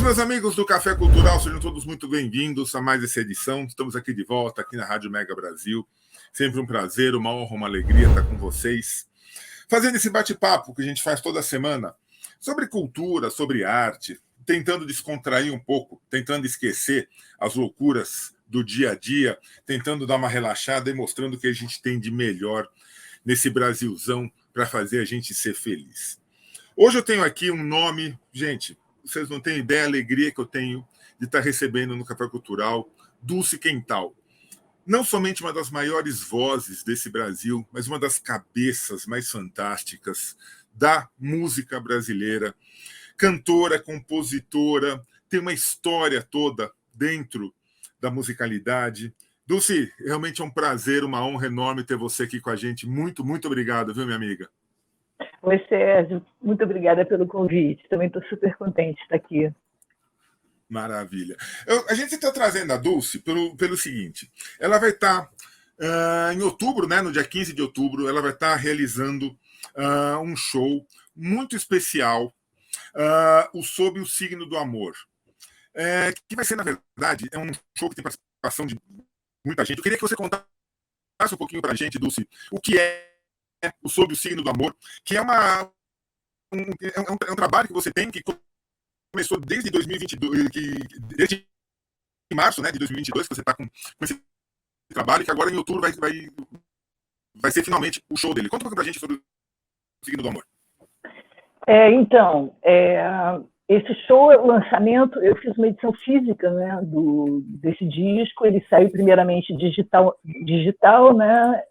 Meus amigos do Café Cultural, sejam todos muito bem-vindos a mais essa edição. Estamos aqui de volta, aqui na Rádio Mega Brasil. Sempre um prazer, uma honra, uma alegria estar com vocês, fazendo esse bate-papo que a gente faz toda semana sobre cultura, sobre arte, tentando descontrair um pouco, tentando esquecer as loucuras do dia a dia, tentando dar uma relaxada e mostrando o que a gente tem de melhor nesse Brasilzão para fazer a gente ser feliz. Hoje eu tenho aqui um nome, gente, vocês não têm ideia da alegria que eu tenho de estar recebendo no Café Cultural Dulce Quental. Não somente uma das maiores vozes desse Brasil, mas uma das cabeças mais fantásticas da música brasileira. Cantora, compositora, tem uma história toda dentro da musicalidade. Dulce, realmente é um prazer, uma honra enorme ter você aqui com a gente. Muito, muito obrigado, viu, minha amiga? Oi, Sérgio. Muito obrigada pelo convite. Também estou super contente de estar aqui. Maravilha. A gente está trazendo a Dulce pelo seguinte. Ela vai estar em outubro, né, no dia 15 de outubro, ela vai estar realizando um show muito especial, o Sob o Signo do Amor. Que vai ser, na verdade, é um show que tem participação de muita gente. Eu queria que você contasse um pouquinho para a gente, Dulce, o que é o Sob o Signo do Amor, que é um trabalho que você tem, que começou desde 2022, desde março, né, de 2022, que você está com esse trabalho, que agora em outubro vai ser finalmente o show dele. Conta um pouco para a gente sobre o Signo do Amor. Esse show, o lançamento, eu fiz uma edição física, né, desse disco. Ele saiu primeiramente digital, né?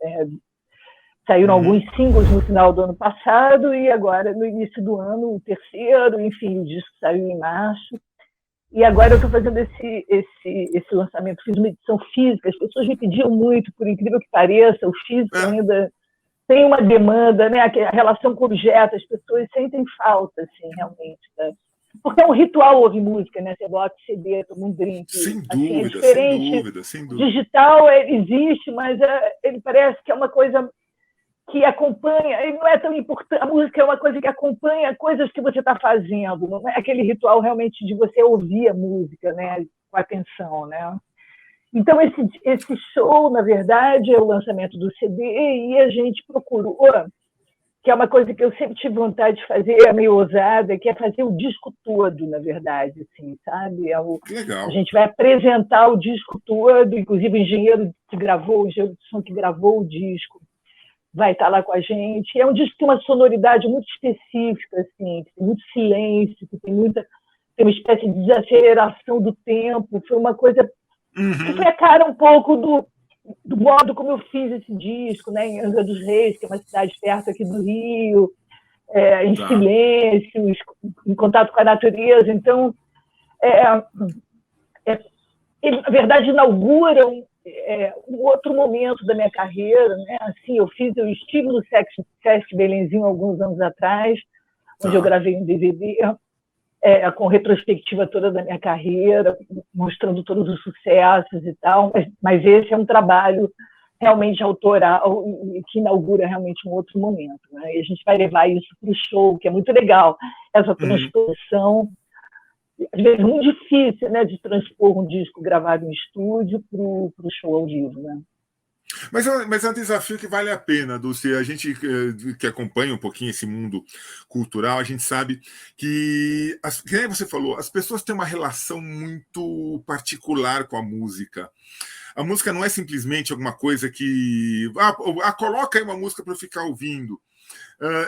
Saíram alguns singles no final do ano passado e agora, no início do ano, o terceiro. Enfim, o disco saiu em março. E agora eu estou fazendo esse lançamento. Fiz uma edição física. As pessoas me pediam muito, por incrível que pareça. O físico ainda tem uma demanda, né? A relação com o objeto. As pessoas sentem falta, assim, realmente, né? Porque é um ritual ouvir música, né? Você bota CD, toma um drink. Sem assim, dúvida, sem dúvida. Digital existe, mas ele parece que é uma coisa que acompanha, ele não é tão importante, a música é uma coisa que acompanha coisas que você está fazendo, não é aquele ritual realmente de você ouvir a música, né, com atenção, né? Então, esse show, na verdade, é o lançamento do CD e a gente procurou, que é uma coisa que eu sempre tive vontade de fazer, é meio ousada, que é fazer o disco todo, na verdade, assim, sabe? Legal. A gente vai apresentar o disco todo, inclusive o engenheiro de som que gravou o disco vai estar lá com a gente. É um disco que tem uma sonoridade muito específica, assim, tem muito silêncio, tem uma espécie de desaceleração do tempo. Foi uma coisa que foi a cara um pouco do modo como eu fiz esse disco, né, em Angra dos Reis, que é uma cidade perto aqui do Rio, em silêncio, em contato com a natureza. Então, ele, na verdade, inaugura um outro momento da minha carreira, né? Assim, eu estive no Sesc Belenzinho alguns anos atrás, onde eu gravei um DVD com retrospectiva toda da minha carreira, mostrando todos os sucessos e tal, mas esse é um trabalho realmente autoral e que inaugura realmente um outro momento, né? E a gente vai levar isso para o show, que é muito legal, essa transposição. Às vezes é muito difícil, né, de transpor um disco gravado em estúdio para o show ao vivo, né? Mas é um desafio que vale a pena, Dulce. A gente que acompanha um pouquinho esse mundo cultural, a gente sabe que, como você falou, as pessoas têm uma relação muito particular com a música. A música não é simplesmente alguma coisa que... coloca aí uma música para eu ficar ouvindo.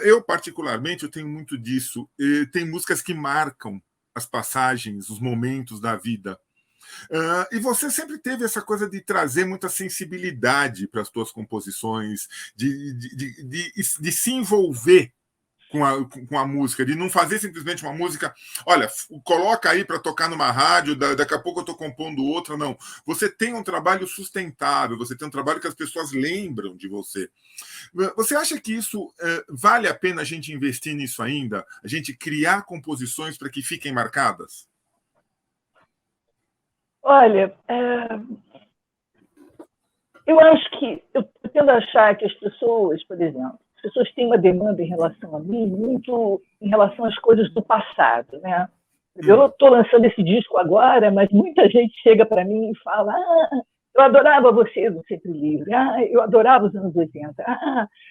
Eu, particularmente, eu tenho muito disso. Tem músicas que marcam as passagens, os momentos da vida. E você sempre teve essa coisa de trazer muita sensibilidade para as suas composições, de se envolver com a música, de não fazer simplesmente uma música, olha, coloca aí para tocar numa rádio, daqui a pouco eu estou compondo outra. Não, você tem um trabalho sustentável, você tem um trabalho que as pessoas lembram de você. Você acha que isso vale a pena a gente investir nisso ainda? A gente criar composições para que fiquem marcadas? Olha, eu acho que eu tendo a achar que as pessoas, por exemplo, as pessoas têm uma demanda em relação a mim, muito em relação às coisas do passado, né? Eu estou lançando esse disco agora, mas muita gente chega para mim e fala: eu adorava você do Sempre Livre, eu adorava os anos 80,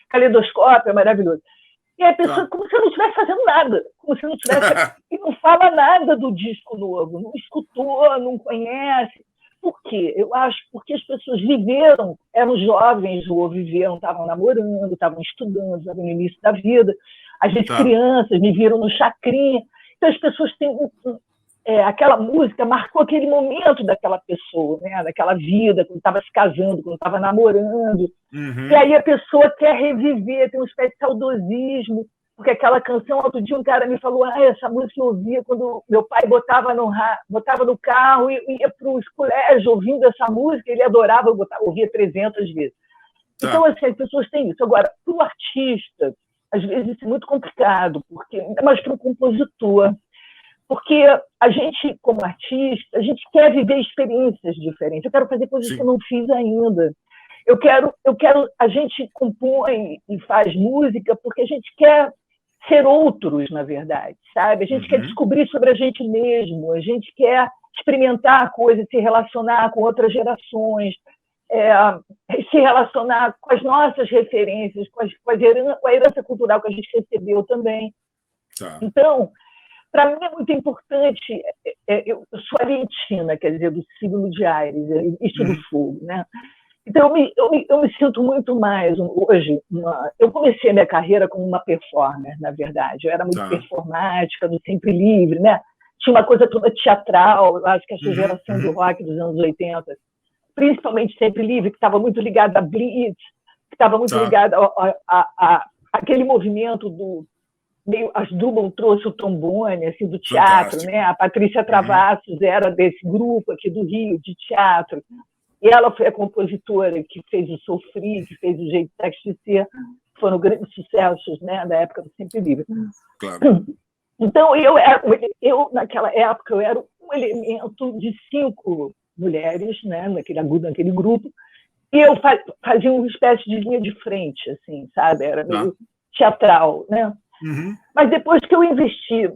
Caleidoscópio é maravilhoso. E a pessoa, como se eu não estivesse fazendo nada, como se não tivesse. E não fala nada do disco novo, não escutou, não conhece. Por quê? Eu acho porque as pessoas viveram, eram jovens ou viveram, estavam namorando, estavam estudando, estavam no início da vida. Às vezes crianças me viram no Chacrinha. Então as pessoas têm aquela música marcou aquele momento daquela pessoa, né? Daquela vida, quando estava se casando, quando estava namorando. E aí a pessoa quer reviver, tem uma espécie de saudosismo, porque aquela canção, outro dia um cara me falou: essa música eu ouvia quando meu pai botava no carro e ia para o colégio ouvindo essa música, ele adorava, ouvia 300 vezes. Então, assim, as pessoas têm isso. Agora, para o artista, às vezes isso é muito complicado, porque ainda mais para o compositor, porque a gente, como artista, a gente quer viver experiências diferentes. Eu quero fazer coisas que eu não fiz ainda. A gente compõe e faz música porque a gente quer ser outros, na verdade, sabe? A gente quer descobrir sobre a gente mesmo, a gente quer experimentar coisas, se relacionar com outras gerações, se relacionar com as nossas referências, com a herança cultural que a gente recebeu também. Então, para mim é muito importante, eu sou arientina, quer dizer, do signo de Áries, isso do fogo, né? Então, eu me sinto muito mais hoje. Eu comecei a minha carreira como uma performer, na verdade. Eu era muito performática, do Sempre Livre, né? Tinha uma coisa toda teatral, eu acho que essa geração do rock dos anos 80, principalmente Sempre Livre, que estava muito ligada à Blitz, que estava muito ligada àquele movimento do. A Asdrubal trouxe o trombone assim, do teatro, né? A Patrícia Travassos era desse grupo aqui do Rio, de teatro. E ela foi a compositora que fez o Sofri, que fez o Jeito Sexy de Ser, que foram grandes sucessos, né, da época do Sempre Livre. Claro. Então, naquela época, eu era um elemento de 5 mulheres, né, naquele grupo, e eu fazia uma espécie de linha de frente, assim, sabe? Era meio teatral, né? Mas depois que eu investi,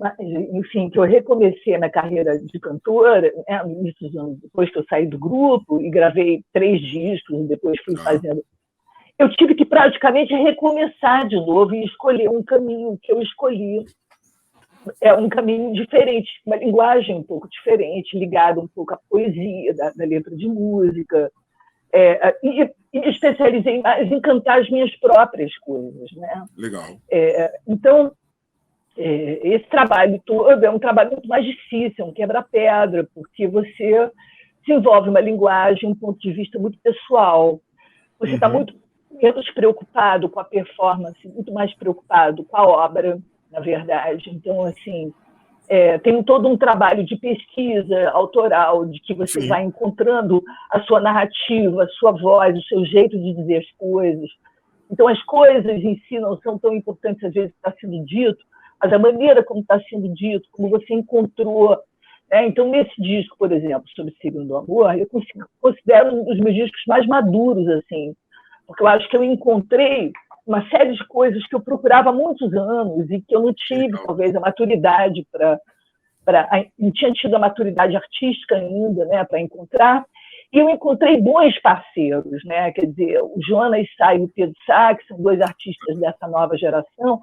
enfim, que eu recomecei a minha carreira de cantora, né, no início dos anos, depois que eu saí do grupo e gravei 3 discos, e depois fui fazendo, eu tive que praticamente recomeçar de novo e escolher um caminho que eu escolhi, um caminho diferente, uma linguagem um pouco diferente, ligada um pouco à poesia da letra de música, e me especializei mais em cantar as minhas próprias coisas, né? Legal. Então, esse trabalho todo é um trabalho muito mais difícil, é um quebra-pedra, porque você desenvolve uma linguagem, um ponto de vista muito pessoal. Você está muito menos preocupado com a performance, muito mais preocupado com a obra, na verdade. Então, assim, tem todo um trabalho de pesquisa autoral, de que você vai encontrando a sua narrativa, a sua voz, o seu jeito de dizer as coisas. Então, as coisas em si não são tão importantes, às vezes, que está sendo dito, mas a maneira como está sendo dito, como você encontrou. Então, nesse disco, por exemplo, sobre o Signo do Amor, eu considero um dos meus discos mais maduros, assim, porque eu acho que eu encontrei uma série de coisas que eu procurava há muitos anos e que eu não tive, talvez, a maturidade não tinha tido a maturidade artística ainda, né, para encontrar. E eu encontrei bons parceiros, né? Quer dizer, o Jonas Sá e o Pedro Sá, que são 2 artistas dessa nova geração,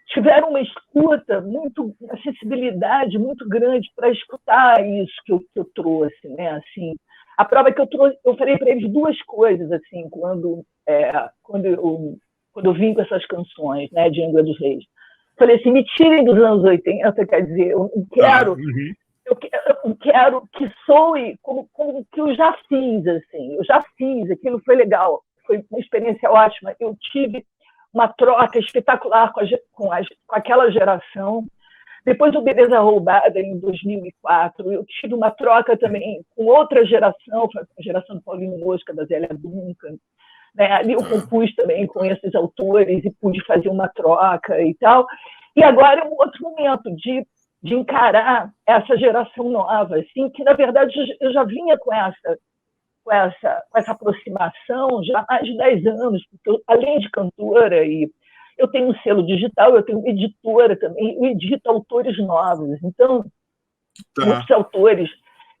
tiveram uma escuta, uma sensibilidade muito grande para escutar isso que eu trouxe, né? Assim, a prova é que eu falei para eles 2 coisas, assim, quando eu vim com essas canções, né, de Angra dos Reis. Falei assim: me tirem dos anos 80, quer dizer, eu quero que soe como que eu já fiz, assim, aquilo foi legal, foi uma experiência ótima. Eu tive uma troca espetacular com aquela geração. Depois do Beleza Roubada, em 2004, eu tive uma troca também com outra geração, a geração do Paulinho Mosca, da Zélia Duncan. Né? Ali eu compus também com esses autores e pude fazer uma troca e tal. E agora é um outro momento de encarar essa geração nova, assim, que, na verdade, eu já vinha com essa aproximação já há mais de 10 anos, porque eu, além de cantora e Eu tenho um selo digital, eu tenho uma editora também, eu edito autores novos. Então, muitos autores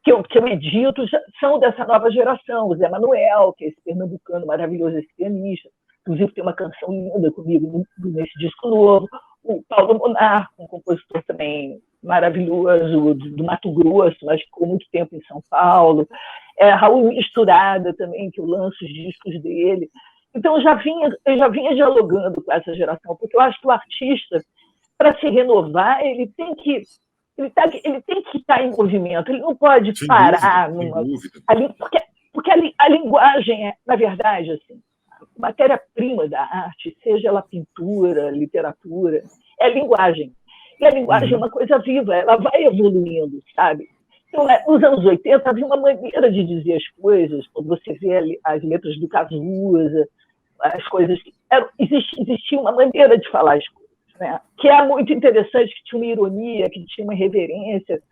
que eu edito são dessa nova geração. O Zé Manuel, que é esse pernambucano maravilhoso, esse pianista, inclusive tem uma canção linda comigo nesse disco novo. O Paulo Monar, um compositor também maravilhoso, do Mato Grosso, mas ficou muito tempo em São Paulo. Raul Misturada também, que eu lanço os discos dele. Então, eu já vinha dialogando com essa geração, porque eu acho que o artista, para se renovar, ele tem que estar em movimento, ele não pode parar numa. Porque a linguagem na verdade, assim, a matéria-prima da arte, seja ela pintura, literatura, é a linguagem. E a linguagem é uma coisa viva, ela vai evoluindo, sabe? Então, nos anos 80, havia uma maneira de dizer as coisas, quando você vê as letras do Cazuza, as coisas. Existia uma maneira de falar as coisas, né? Que é muito interessante, que tinha uma ironia, que tinha uma reverência,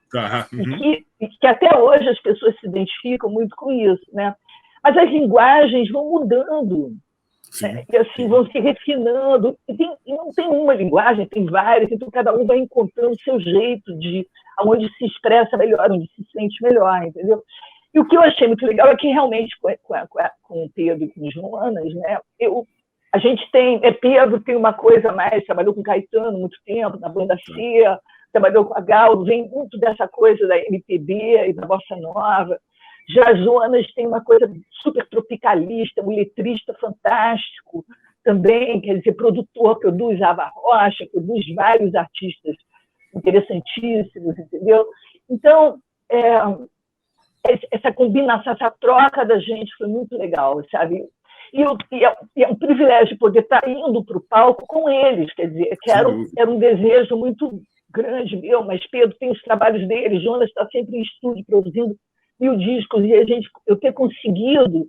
e que até hoje as pessoas se identificam muito com isso, né? Mas as linguagens vão mudando, né? E assim vão se refinando, e não tem uma linguagem, tem várias, então cada um vai encontrando o seu jeito de onde se expressa melhor, onde se sente melhor, entendeu? E o que eu achei muito legal é que realmente com o Pedro e com o Jonas, né, a gente tem, Pedro tem uma coisa mais, trabalhou com Caetano muito tempo, na banda C, trabalhou com a Gal, vem muito dessa coisa da MPB e da bossa nova. Já Jonas tem uma coisa super tropicalista, um letrista fantástico também, quer dizer, produtor, produz Ava Rocha, produz vários artistas interessantíssimos, entendeu? Então, essa combinação, essa troca da gente foi muito legal, sabe? E é um privilégio poder estar indo para o palco com eles, quer dizer, que era um desejo muito grande meu, mas Pedro tem os trabalhos dele, Jonas está sempre em estúdio produzindo 1000 discos, e eu ter conseguido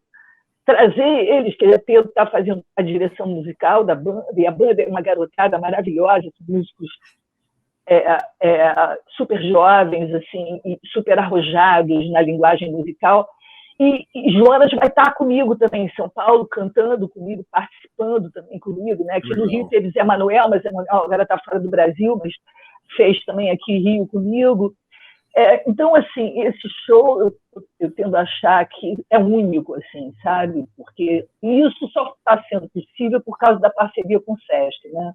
trazer eles, que Pedro está fazendo a direção musical da banda, e a banda é uma garotada maravilhosa, músicos super jovens, assim, e super arrojados na linguagem musical. E Jonas vai estar comigo também em São Paulo, cantando comigo, participando também comigo, né? Aqui no Rio teve Zé Manuel, mas Zé Manuel agora está fora do Brasil, mas fez também aqui em Rio comigo. Então, assim, esse show eu tendo a achar que é único, assim, sabe? Porque isso só está sendo possível por causa da parceria com o Sesc, né?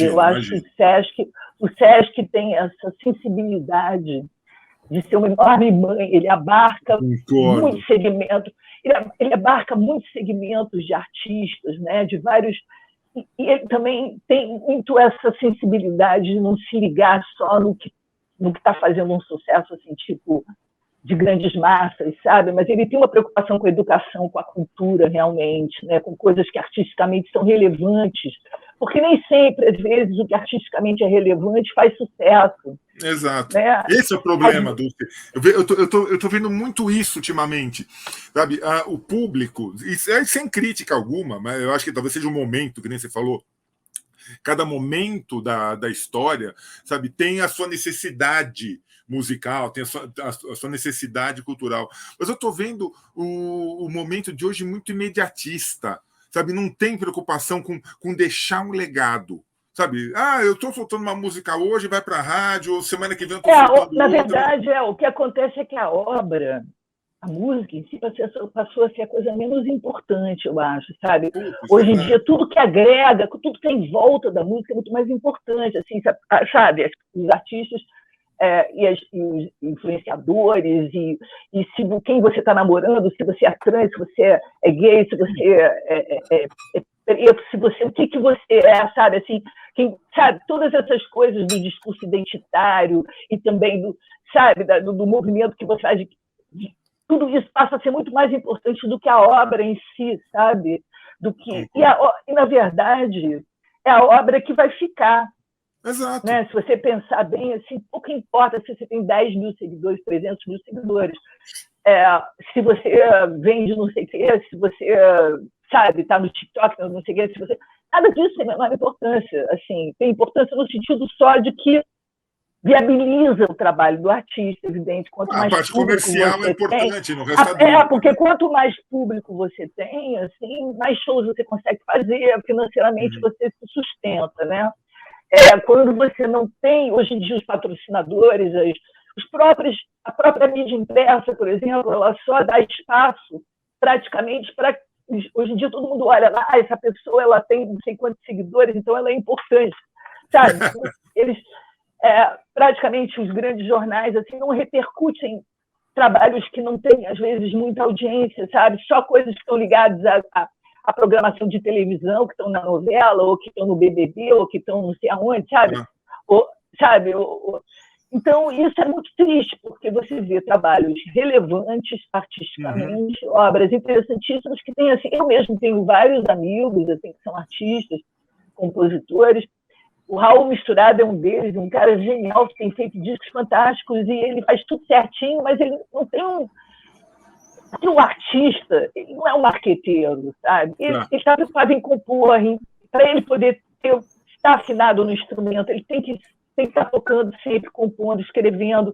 Eu acho que o Sesc tem essa sensibilidade de ser uma enorme mãe, ele abarca muitos segmentos, ele abarca muitos segmentos de artistas, né? De vários. E ele também tem muito essa sensibilidade de não se ligar só no que está fazendo um sucesso, assim, tipo, de grandes massas, sabe? Mas ele tem uma preocupação com a educação, com a cultura, realmente, né? Com coisas que artisticamente são relevantes, porque nem sempre, às vezes, o que artisticamente é relevante faz sucesso. Exato. Né? Esse é o problema, Dulce. Eu tô vendo muito isso ultimamente, sabe? O público, sem crítica alguma, mas eu acho que talvez seja um momento, que nem você falou, cada momento da história, sabe, tem a sua necessidade musical, tem a sua necessidade cultural. Mas eu estou vendo o momento de hoje muito imediatista, sabe? Não tem preocupação com deixar um legado. Sabe? Eu estou soltando uma música hoje, vai para a rádio, semana que vem eu estou soltando na outra. Verdade, o que acontece é que a obra, a música em si, passou a ser a coisa menos importante, eu acho, sabe? Hoje em dia, tudo que agrega, tudo que tem em volta da música é muito mais importante, assim, sabe? Os artistas e os influenciadores, e quem você está namorando, se você é trans, se você é gay, se você é preto, o que você é, sabe? Assim, sabe? Todas essas coisas do discurso identitário e também do movimento que você faz, tudo isso passa a ser muito mais importante do que a obra em si, sabe? E na verdade, é a obra que vai ficar. Exato. Né? Se você pensar bem, assim, pouco importa se você tem 10 mil seguidores, 300 mil seguidores. Se você vende não sei o quê, se você, sabe, está no TikTok, não sei o quê, nada disso tem a menor importância. Assim, tem importância no sentido só de que viabiliza o trabalho do artista, evidente. Quanto mais A parte público comercial você é importante, tem, não resta dúvida. porque quanto mais público você tem, assim, mais shows você consegue fazer, financeiramente você se sustenta, né? Quando você não tem, hoje em dia, os patrocinadores, a própria mídia impressa, por exemplo, ela só dá espaço praticamente para. Hoje em dia todo mundo olha lá, essa pessoa ela tem não sei quantos seguidores, então ela é importante, sabe? Eles, praticamente os grandes jornais assim não repercutem trabalhos que não têm, às vezes, muita audiência, sabe? Só coisas que estão ligadas à programação de televisão, que estão na novela, ou que estão no BBB, ou que estão não sei aonde, sabe? Então, isso é muito triste, porque você vê trabalhos relevantes artisticamente, obras interessantíssimas que tem, assim, eu mesmo tenho vários amigos assim, que são artistas, compositores. O Raul Misturado é um deles, um cara genial que tem feito discos fantásticos e ele faz tudo certinho, mas ele não tem porque o artista ele não é um marqueteiro, sabe? Ele está preocupado em compor, para ele poder estar afinado no instrumento, ele tem que estar tocando sempre, compondo, escrevendo,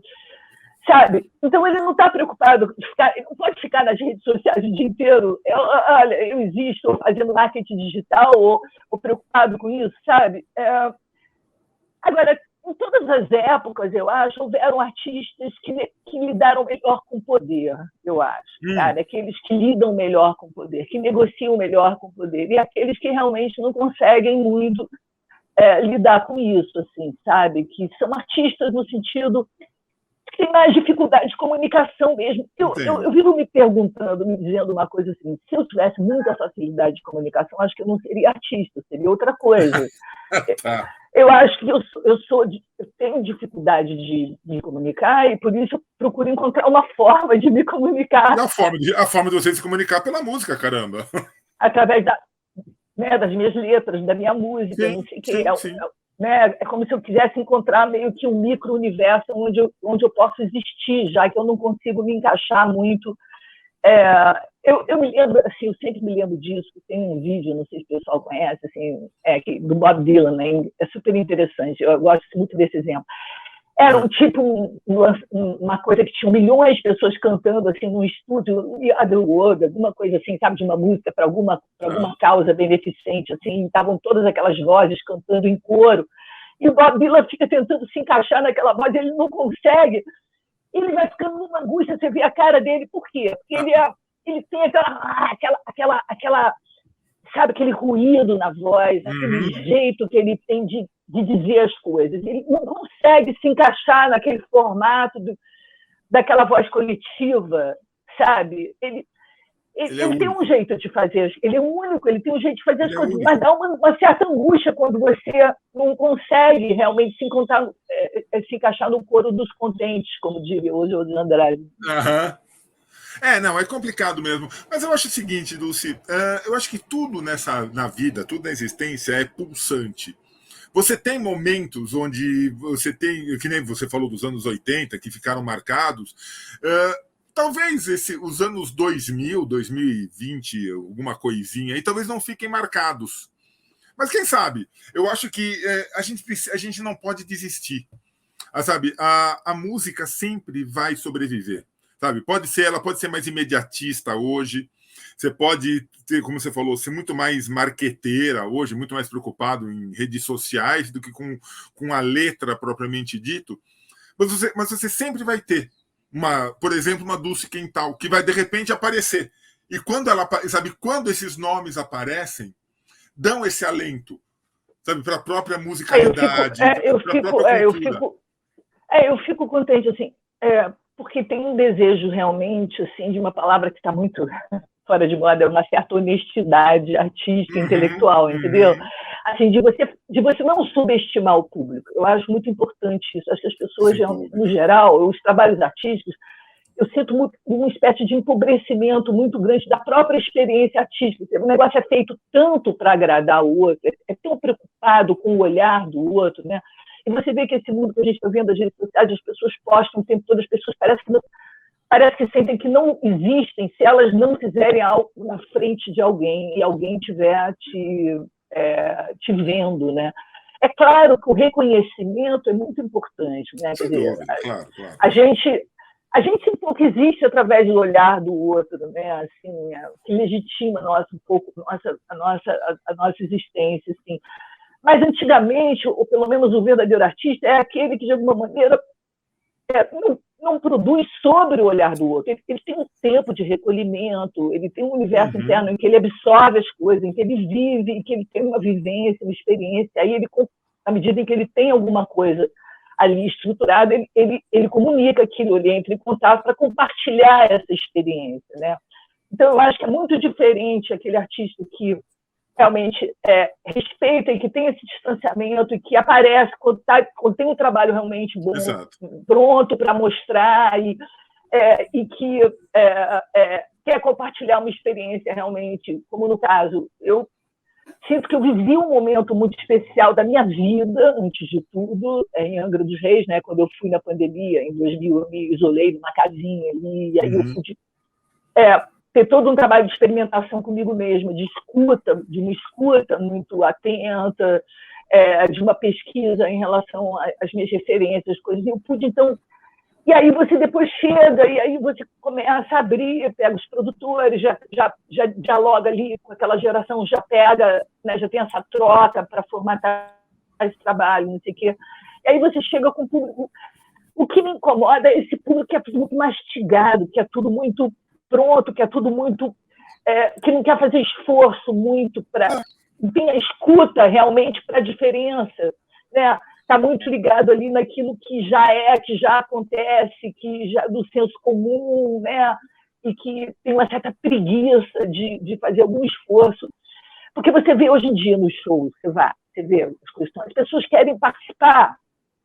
sabe? Então ele não está preocupado, ele não pode ficar nas redes sociais o dia inteiro, olha, eu existo, ou fazendo marketing digital, ou preocupado com isso, sabe? Agora, em todas as épocas, eu acho, houveram artistas que lidaram melhor com o poder, eu acho, sabe? Aqueles que lidam melhor com o poder, que negociam melhor com o poder, e aqueles que realmente não conseguem muito lidar com isso, assim, sabe? Que são artistas no sentido que tem mais dificuldade de comunicação mesmo. Eu vivo me perguntando, me dizendo uma coisa assim, se eu tivesse muita facilidade de comunicação, acho que eu não seria artista, seria outra coisa. Eu acho que eu tenho dificuldade de me comunicar e por isso eu procuro encontrar uma forma de me comunicar. A forma de você se comunicar pela música, caramba. Através das minhas letras, da minha música, não sei o que. É como se eu quisesse encontrar meio que um micro-universo onde eu posso existir, já que eu não consigo me encaixar muito. Eu me lembro, assim, eu sempre me lembro disso, tem um vídeo, não sei se o pessoal conhece, assim, do Bob Dylan, né? É super interessante, eu gosto muito desse exemplo. Era uma coisa que tinha milhões de pessoas cantando assim num estúdio, Other World, alguma coisa assim, sabe, de uma música para alguma causa beneficente, assim, estavam todas aquelas vozes cantando em coro, e o Bob Dylan fica tentando se encaixar naquela voz, ele não consegue, ele vai ficando numa angústia, você vê a cara dele, por quê? Porque ele tem aquela sabe, aquele ruído na voz, aquele jeito que ele tem de dizer as coisas. Ele não consegue se encaixar naquele formato daquela voz coletiva, sabe? Ele tem um jeito de fazer, ele é único, ele tem um jeito de fazer as coisas, mas dá uma certa angústia quando você não consegue realmente se encaixar no coro dos contentes, como diria hoje o Andrade. Não, é complicado mesmo. Mas eu acho o seguinte, Dulce, eu acho que tudo na vida, tudo na existência é pulsante. Você tem momentos onde você tem, que nem você falou dos anos 80, que ficaram marcados. Talvez os anos 2000, 2020, alguma coisinha aí, talvez não fiquem marcados. Mas quem sabe? Eu acho que a gente não pode desistir. Sabe? A música sempre vai sobreviver. Sabe? Ela pode ser mais imediatista hoje. Você pode ter, como você falou, ser muito mais marqueteira hoje, muito mais preocupado em redes sociais do que com a letra propriamente dito. Mas você sempre vai ter, por exemplo, uma Dulce Quental, que vai de repente aparecer. E quando esses nomes aparecem, dão esse alento, sabe, para a própria musicalidade, para a própria cultura. Eu fico contente, assim, porque tem um desejo realmente, assim, de uma palavra que está muito fora de moda, uma certa honestidade artística, intelectual, entendeu? Assim, de você não subestimar o público. Eu acho muito importante isso. Acho que as pessoas, no geral, os trabalhos artísticos, eu sinto uma espécie de empobrecimento muito grande da própria experiência artística. O negócio é feito tanto para agradar o outro, é tão preocupado com o olhar do outro, né? E você vê que esse mundo que a gente está vendo, as redes sociais, as pessoas postam o tempo todo, as pessoas parece que sentem que não existem se elas não fizerem algo na frente de alguém e alguém estiver te vendo, né? É claro que o reconhecimento é muito importante, né? Quer dizer, claro, claro. A gente um pouco existe através do olhar do outro, né? Assim, que legitima um pouco a nossa existência, assim. Mas antigamente, ou pelo menos o verdadeiro artista é aquele que de alguma maneira não produz sobre o olhar do outro. Ele tem um tempo de recolhimento, ele tem um universo interno em que ele absorve as coisas, em que ele vive, em que ele tem uma vivência, uma experiência. Aí, à medida em que ele tem alguma coisa ali estruturada, ele comunica aquilo, ele entra em contato para compartilhar essa experiência, né? Então, eu acho que é muito diferente aquele artista que realmente respeita e que tem esse distanciamento e que aparece quando tem um trabalho realmente bom, Exato, pronto para mostrar e que quer compartilhar uma experiência realmente, como no caso, eu sinto que eu vivi um momento muito especial da minha vida, antes de tudo, em Angra dos Reis, né, quando eu fui na pandemia, em 2000, eu me isolei numa casinha ali, e aí eu pude ter todo um trabalho de experimentação comigo mesma, de uma escuta muito atenta, de uma pesquisa em relação às minhas referências, coisas. E eu pude, então. E aí você depois chega, e aí você começa a abrir, pega os produtores, já dialoga ali com aquela geração, já pega, né, já tem essa troca para formatar esse trabalho, não sei o quê. E aí você chega com o público. O que me incomoda é esse público que é tudo muito mastigado, que é tudo muito pronto, que é tudo muito. Que não quer fazer esforço muito para. Tem a escuta realmente para a diferença, né? Está muito ligado ali naquilo que já acontece, do senso comum, né? E que tem uma certa preguiça de fazer algum esforço. Porque você vê hoje em dia nos shows, você vê as questões, as pessoas querem participar,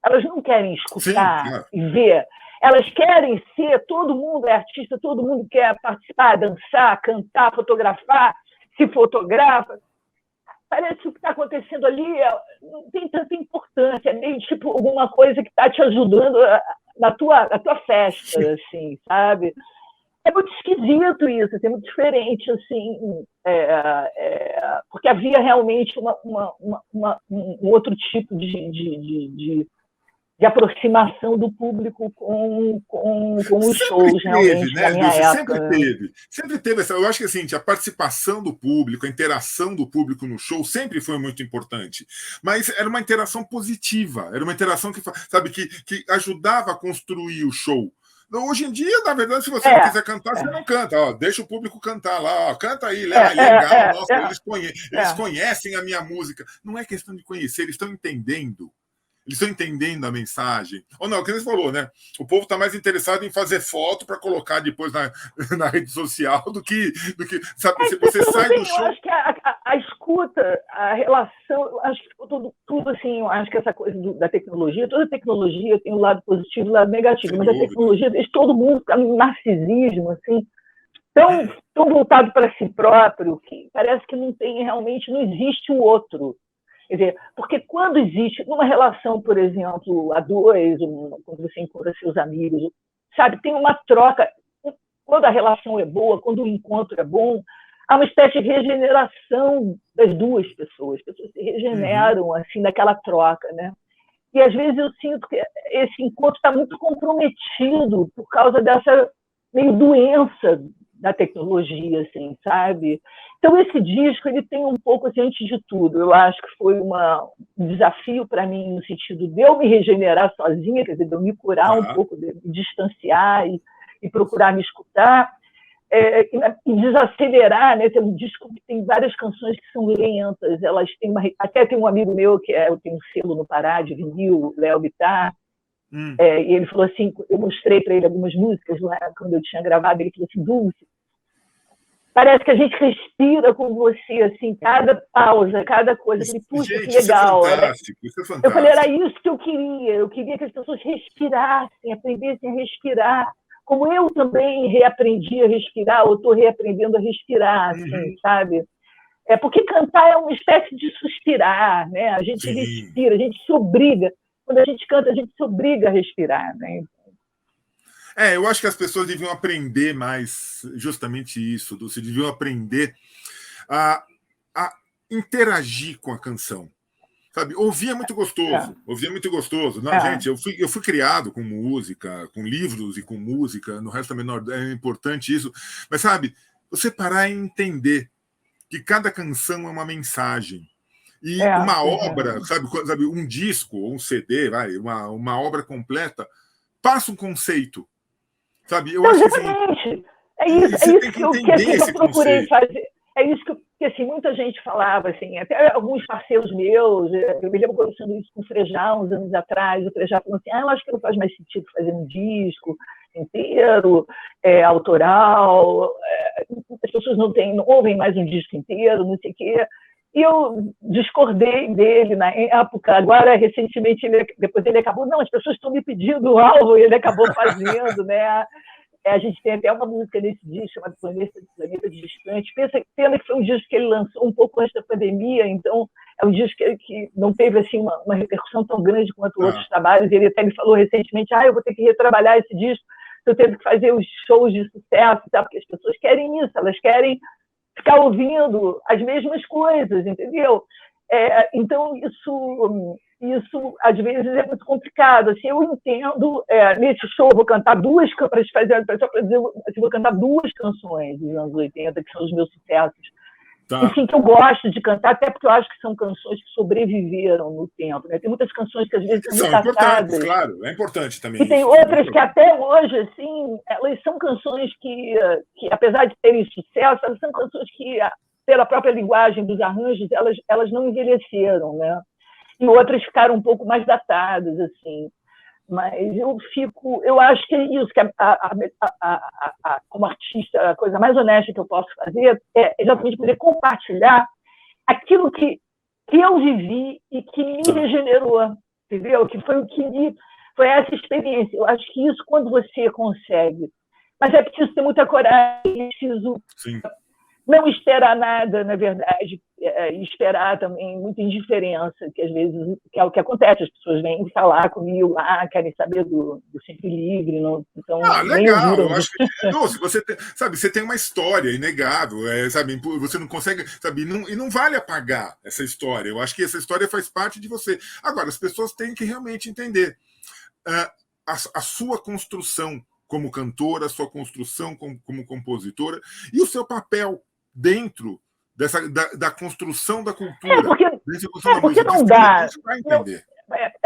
elas não querem escutar e ver. Elas querem ser, todo mundo é artista, todo mundo quer participar, dançar, cantar, fotografar, se fotografa. Parece que o que está acontecendo ali não tem tanta importância, é meio tipo alguma coisa que está te ajudando na tua festa, assim, sabe? É muito esquisito isso, é muito diferente, assim, porque havia realmente um outro tipo de aproximação do público com os shows, realmente, né, da minha Dulce? época. Sempre teve essa. Eu acho que assim, a participação do público, a interação do público no show sempre foi muito importante. Mas era uma interação positiva, era uma interação que, sabe, que ajudava a construir o show. Hoje em dia, na verdade, se você não quiser cantar, você não canta. Ó, deixa o público cantar lá. Ó, canta aí, legal. Nossa, eles conhecem a minha música. Não é questão de conhecer, eles estão entendendo. Eles estão entendendo a mensagem. Ou não, o que você falou, né? O povo está mais interessado em fazer foto para colocar depois na rede social do que sabe, se você sai do show. Eu acho que a escuta, a relação, acho que tudo assim, eu acho que essa coisa da tecnologia, toda tecnologia tem um lado positivo e um lado negativo, mas a tecnologia deixa todo mundo ficar num narcisismo, assim, tão voltado para si próprio, que parece que não existe o outro. Quer dizer, porque quando existe uma relação, por exemplo, a dois, quando você encontra seus amigos, sabe, tem uma troca. Quando a relação é boa, quando o encontro é bom, há uma espécie de regeneração das duas pessoas. As pessoas se regeneram assim naquela troca, né? E às vezes eu sinto que esse encontro está muito comprometido por causa dessa meio doença da tecnologia, assim, sabe? Então, esse disco, ele tem um pouco, assim, antes de tudo, eu acho que foi um desafio para mim, no sentido de eu me regenerar sozinha, quer dizer, de eu me curar um pouco, de me distanciar e procurar me escutar, e desacelerar, né? Tem um disco que tem várias canções que são lentas, elas têm até tem um amigo meu, eu tenho um selo no Pará, de vinil, Léo Bittar, e ele falou assim, eu mostrei para ele algumas músicas lá, quando eu tinha gravado, ele falou assim, Dulce, parece que a gente respira com você, assim, cada pausa, cada coisa. Eu falei, puxa, gente, que legal. Isso é fantástico. Eu falei, era isso que eu queria. Eu queria que as pessoas respirassem, aprendessem a respirar. Como eu também reaprendi a respirar, ou estou reaprendendo a respirar, assim, sabe? Porque cantar é uma espécie de suspirar, né? A gente respira, a gente se obriga. Quando a gente canta, a gente se obriga a respirar, né? Eu acho que as pessoas deviam aprender mais justamente isso, Dulce, deviam aprender a interagir com a canção. Sabe, ouvir é muito gostoso. Ouvir é muito gostoso. Não, gente, eu fui criado com música, com livros e com música. No resto também é importante isso. Mas, sabe, você parar e entender que cada canção é uma mensagem. E uma obra, sabe, um disco ou um CD, uma obra completa, passa um conceito. Sabe, eu acho que assim, é isso que eu procurei fazer. É isso que assim, muita gente falava, assim, até alguns parceiros meus, eu me lembro conversando isso com o Frejá uns anos atrás, o Frejá falou assim, eu acho que não faz mais sentido fazer um disco inteiro, autoral, as pessoas não ouvem mais um disco inteiro, não sei o quê. E eu discordei dele na época, agora, recentemente, depois ele acabou, não, as pessoas estão me pedindo o álbum, e ele acabou fazendo, né? A gente tem até uma música nesse disco chamada Planeta Distante. Pena que foi um disco que ele lançou um pouco antes da pandemia, então é um disco que não teve assim, uma repercussão tão grande quanto outros trabalhos. Ele até me falou recentemente, eu vou ter que retrabalhar esse disco, eu tenho que fazer os shows de sucesso, tá? Porque as pessoas querem isso, elas querem ficar ouvindo as mesmas coisas, entendeu? Então, isso às vezes é muito complicado. Assim, eu entendo, nesse show eu vou cantar para dizer, assim, vou cantar 2 canções dos anos 80, que são os meus sucessos. Enfim, que eu gosto de cantar, até porque eu acho que são canções que sobreviveram no tempo. Né? Tem muitas canções que às vezes são importantes, claro, é importante também. E tem outras que até hoje, assim, elas são canções que apesar de terem sucesso, elas são canções que, pela própria linguagem dos arranjos, elas não envelheceram, né? E outras ficaram um pouco mais datadas, assim. Mas eu acho que é isso, que como artista, a coisa mais honesta que eu posso fazer é exatamente poder compartilhar aquilo que eu vivi e que me regenerou, entendeu? Que foi foi essa experiência. Eu acho que isso, quando você consegue, mas é preciso ter muita coragem, é preciso não esperar nada, na verdade, esperar também muita indiferença, que às vezes que é o que acontece, as pessoas vêm falar comigo, querem saber do Sempre Livre, não, então legal, eu acho que você tem uma história inegável, sabe, você não consegue, sabe, e não vale apagar essa história, eu acho que essa história faz parte de você. Agora, as pessoas têm que realmente entender a sua construção como cantora, a sua construção como compositora e o seu papel dentro da construção da cultura. Porque não dá. Você vai entender.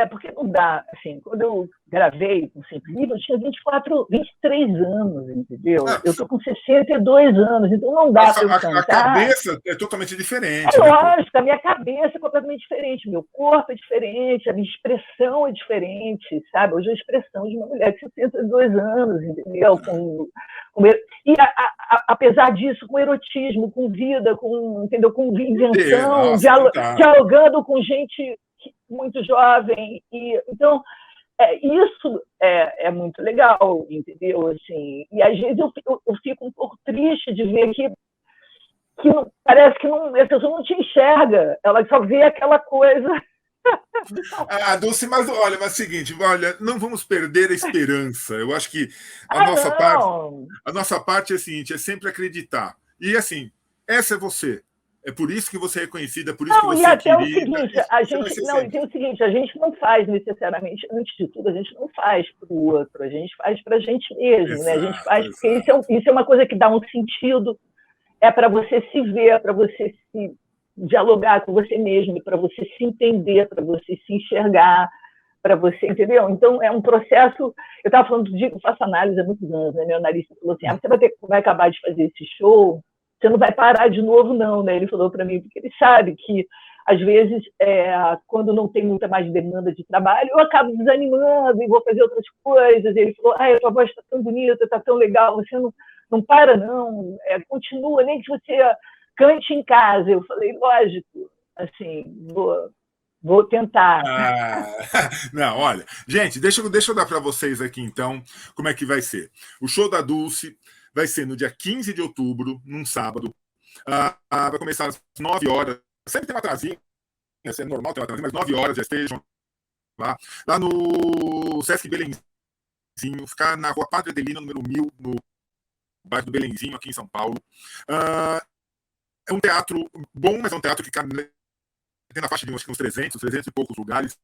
Porque não dá. Assim, quando eu gravei com Sempre Livre, eu tinha 23 anos, entendeu? Eu estou com 62 anos, então não dá para eu cantar. A cabeça é totalmente diferente. É lógico, a minha cabeça é completamente diferente, meu corpo é diferente, a minha expressão é diferente, sabe? Hoje a expressão de uma mulher de 62 anos, entendeu? E apesar disso, com erotismo, com vida, entendeu? Com invenção, dialogando com gente muito jovem. Então, isso é muito legal, entendeu? Assim, e às vezes eu fico um pouco triste de ver que parece que a pessoa não te enxerga, ela só vê aquela coisa. Dulce, mas olha, é o seguinte, não vamos perder a esperança. Eu acho que a nossa parte é a seguinte, é sempre acreditar. E assim, essa é você. É por isso que você é reconhecida, por isso que você é querida. O seguinte, a gente não faz necessariamente, antes de tudo, a gente não faz para o outro, a gente faz para a gente mesmo, né? A gente faz porque isso é uma coisa que dá um sentido, para você se ver, para você se dialogar com você mesmo, para você se entender, para você se enxergar, para você, entendeu? Então, é um processo. Eu estava falando do dia que eu faço análise há muitos anos, né? Meu analista falou assim: você vai acabar de fazer esse show, você não vai parar de novo, não, né? Ele falou para mim, porque ele sabe que, às vezes, quando não tem muita mais demanda de trabalho, eu acabo desanimando e vou fazer outras coisas. Ele falou: a tua voz está tão bonita, está tão legal, você não para, não, continua, nem que você cante em casa. Eu falei, lógico, assim, vou tentar. Não, olha, gente, deixa eu dar para vocês aqui, então, como é que vai ser. O show da Dulce vai ser no dia 15 de outubro, num sábado. Vai começar às 9 horas. Sempre tem um atrasinho, é normal ter um atrasinho, mas 9 horas já estejam lá no Sesc Belenzinho, ficar na rua Padre Adelino, número 1000, no bairro do Belenzinho, aqui em São Paulo. É um teatro bom, mas é um teatro que cabe tem na faixa de uns 300 e poucos lugares,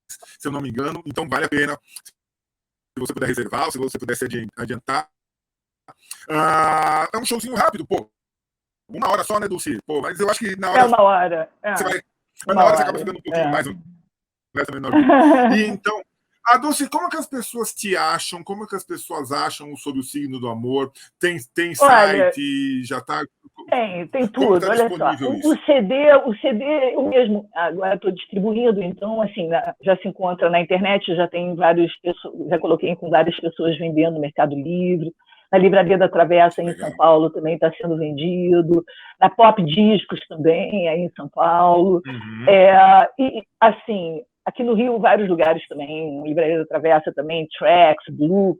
se eu não me engano, então vale a pena, se você puder reservar, se você puder se adiantar. É um showzinho rápido, pô. 1 hora só, né, Dulce? Pô, mas eu acho que na hora... É 1 hora. Você vai, mas na hora você acaba ficando um pouquinho mais... E então, Dulce, como que as pessoas te acham? Como que as pessoas acham sobre o signo do amor? Tem site? Olha, já está... Tem tudo. Tá olha só. O CD eu mesmo agora estou distribuindo, então assim, já se encontra na internet, já tem várias pessoas, já coloquei com várias pessoas vendendo no Mercado Livre. Na Livraria da Travessa, em São Paulo, também está sendo vendido. Na Pop Discos também, aí em São Paulo. E, assim, aqui no Rio, vários lugares também. Livraria da Travessa também, Tracks, Blux,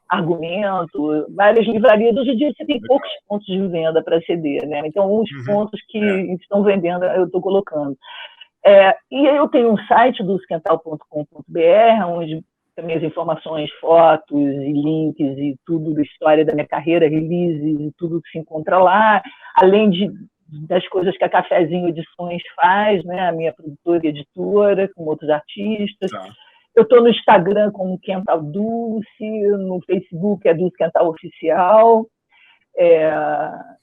Argumento, várias livrarias. Hoje em dia você tem poucos pontos de venda para CD, né? Então, uns pontos que estão vendendo, eu estou colocando. E eu tenho um site do Squental.com.br, onde também as informações, fotos e links e tudo da história da minha carreira, releases e tudo que se encontra lá, além das coisas que a Cafezinho Edições faz, né, a minha produtora e editora, com outros artistas. Eu estou no Instagram como Quental Dulce, no Facebook é Dulce Quental Oficial,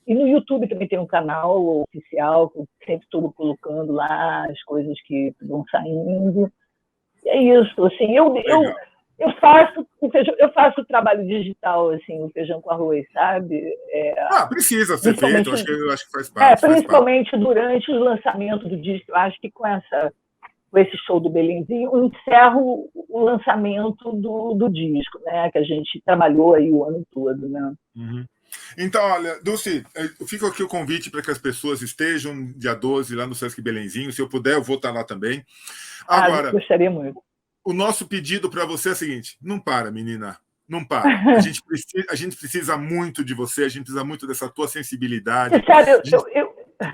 e no YouTube também tem um canal oficial, que eu sempre estou colocando lá as coisas que vão saindo. É isso, assim, eu faço trabalho digital, assim, o feijão com arroz, sabe? Precisa ser feito, eu acho que faz parte. Principalmente durante o lançamento do disco, eu acho que com esse show do Belenzinho, eu encerro o lançamento do disco, né? Que a gente trabalhou aí o ano todo, né? Então, olha, Dulce, fica aqui o convite para que as pessoas estejam dia 12 lá no Sesc Belenzinho. Se eu puder, eu vou estar lá também. Agora, gostaria muito. O nosso pedido para você é o seguinte: não para, menina. Não para. A gente precisa muito de você, a gente precisa muito dessa tua sensibilidade. Você sabe, a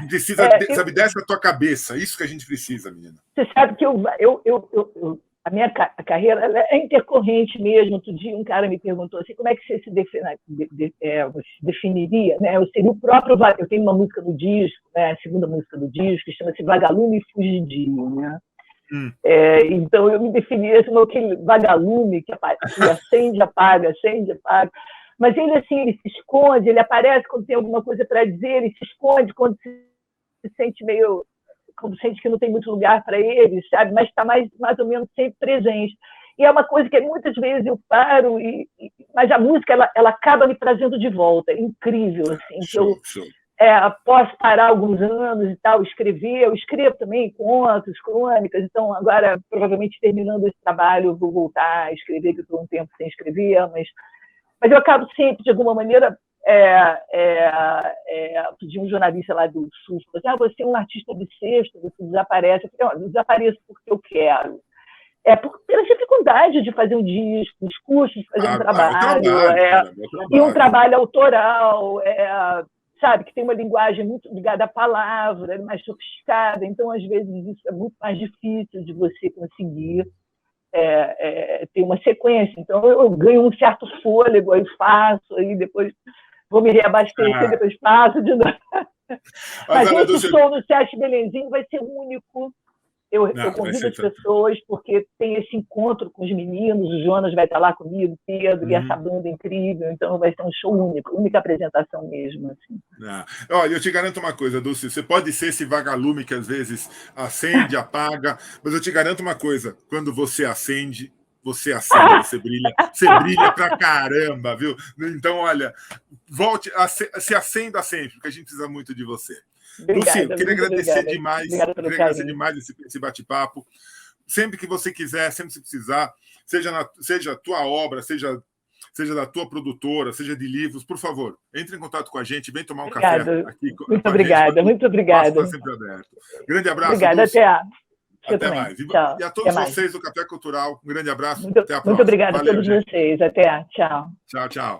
gente precisa, sabe, dessa tua cabeça. Isso que a gente precisa, menina. Você sabe que a minha carreira ela é intercorrente mesmo. Outro dia um cara me perguntou assim, como é que você se definiria? Né? Eu seria o próprio... Eu tenho uma música no disco, né? A segunda música do disco, que chama-se Vagalume e Fugidio, né? Então eu me definia como aquele vagalume que acende, apaga, acende, apaga. Mas ele assim, ele se esconde, ele aparece quando tem alguma coisa para dizer, ele se esconde quando se sente meio, quando sente que não tem muito lugar para ele, sabe? Mas está mais ou menos sempre presente. E é uma coisa que muitas vezes eu paro, mas a música ela acaba me trazendo de volta. É incrível, assim. Show. Posso parar alguns anos e tal, escrever. Eu escrevo também contos, crônicas. Então, agora, provavelmente, terminando esse trabalho, eu vou voltar a escrever, que eu estou um tempo sem escrever, mas eu acabo sempre, de alguma maneira, de um jornalista lá do Sul, falou assim, você é um artista bissexto, você desaparece. Eu falei, desapareço porque eu quero. Pela dificuldade de fazer um disco, os custos de fazer um trabalho, e um trabalho autoral, sabe, que tem uma linguagem muito ligada à palavra, mais sofisticada, então, às vezes, isso é muito mais difícil de você conseguir ter uma sequência. Então, eu ganho um certo fôlego, aí faço, aí depois vou me reabastecer, depois faço de novo. Mas esse show no Sesc Belenzinho vai ser único. Eu convido as pessoas, porque tem esse encontro com os meninos, o Jonas vai estar lá comigo, Pedro, e essa banda incrível, então vai ser um show único, única apresentação mesmo. Assim. Olha, eu te garanto uma coisa, Dulce, você pode ser esse vagalume que às vezes acende, apaga, mas eu te garanto uma coisa, quando você acende, você brilha pra caramba, viu? Então, olha, volte, se acenda sempre, porque a gente precisa muito de você. Obrigada, Lúcia, queria agradecer demais. Queria agradecer demais esse bate-papo. Sempre que você quiser, sempre que precisar, seja a tua obra, seja da tua produtora, seja de livros, por favor, entre em contato com a gente, vem tomar um café aqui. Muito obrigada, muito obrigada. Está sempre aberto. Grande abraço. Obrigada, até mais. Tchau, e a todos vocês do Café Cultural, um grande abraço. Até a próxima. Muito obrigada a todos vocês. Até. Tchau. Tchau.